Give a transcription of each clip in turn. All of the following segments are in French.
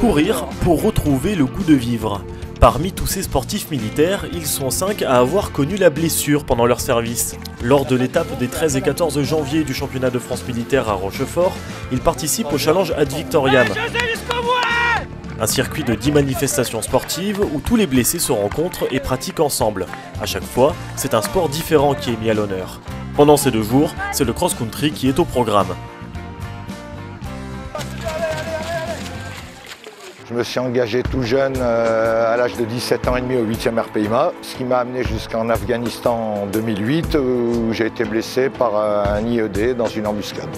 Courir pour retrouver le goût de vivre. Parmi tous ces sportifs militaires, ils sont 5 à avoir connu la blessure pendant leur service. Lors de l'étape des 13 et 14 janvier du championnat de France militaire à Rochefort, ils participent au challenge Ad Victoriam. Un circuit de 10 manifestations sportives où tous les blessés se rencontrent et pratiquent ensemble. À chaque fois, c'est un sport différent qui est mis à l'honneur. Pendant ces 2 jours, c'est le cross-country qui est au programme. Je me suis engagé tout jeune, à l'âge de 17 ans et demi au 8e RPIMA, ce qui m'a amené jusqu'en Afghanistan en 2008 où j'ai été blessé par un IED dans une embuscade.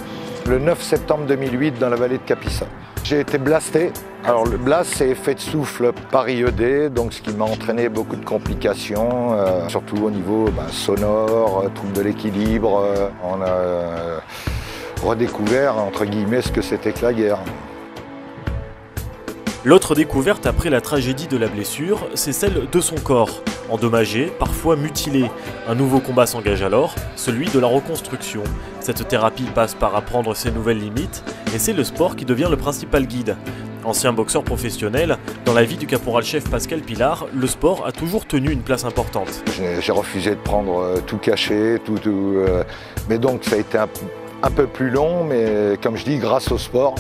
Le 9 septembre 2008 dans la vallée de Kapisa. J'ai été blasté. Alors le blast c'est effet de souffle par IED, donc ce qui m'a entraîné beaucoup de complications, surtout au niveau sonore, trouble de l'équilibre. On a redécouvert entre guillemets ce que c'était que la guerre. L'autre découverte après la tragédie de la blessure, c'est celle de son corps, endommagé, parfois mutilé. Un nouveau combat s'engage alors, celui de la reconstruction. Cette thérapie passe par apprendre ses nouvelles limites, et c'est le sport qui devient le principal guide. Ancien boxeur professionnel, dans la vie du caporal-chef Pascal Pilar, le sport a toujours tenu une place importante. J'ai refusé de prendre tout caché, mais donc ça a été un peu plus long, mais comme je dis, grâce au sport.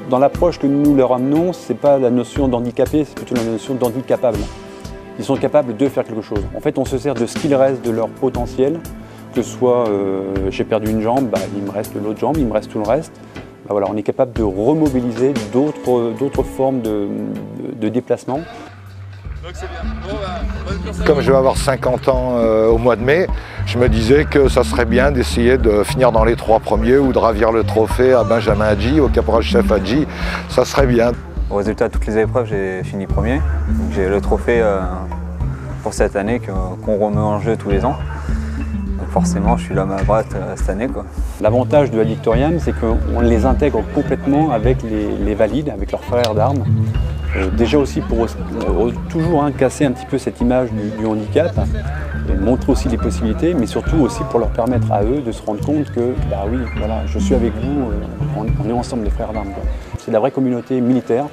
Dans l'approche que nous leur amenons, ce n'est pas la notion d'handicapé, c'est plutôt la notion d'handicapable. Ils sont capables de faire quelque chose. En fait, on se sert de ce qu'il reste de leur potentiel, que ce soit j'ai perdu une jambe, il me reste l'autre jambe, il me reste tout le reste. Voilà, on est capable de remobiliser d'autres formes de déplacement. Comme je vais avoir 50 ans au mois de mai, je me disais que ça serait bien d'essayer de finir dans les 3 premiers ou de ravir le trophée à Benjamin Hadji, au caporal-chef Hadji, ça serait bien. Au résultat de toutes les épreuves, j'ai fini premier. J'ai le trophée pour cette année qu'on remet en jeu tous les ans. Donc forcément, je suis l'homme à battre cette année. L'avantage de Ad Victoriam, c'est qu'on les intègre complètement avec les valides, avec leurs frères d'armes. Déjà aussi pour toujours casser un petit peu cette image du handicap, et montrer aussi les possibilités, mais surtout aussi pour leur permettre à eux de se rendre compte que oui, voilà, je suis avec vous, on est ensemble les frères d'armes. C'est la vraie communauté militaire.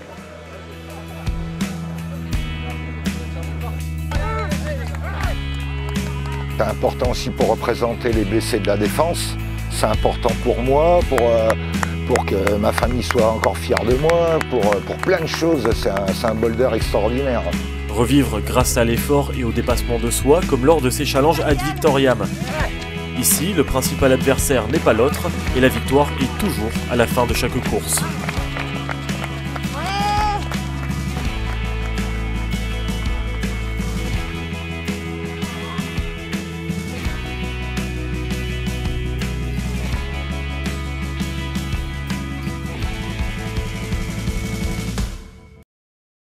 C'est important aussi pour représenter les blessés de la défense. C'est important pour moi, pour que ma famille soit encore fière de moi, pour plein de choses. C'est un boulder extraordinaire. Revivre grâce à l'effort et au dépassement de soi, comme lors de ces challenges Ad Victoriam. Ici, le principal adversaire n'est pas l'autre, et la victoire est toujours à la fin de chaque course.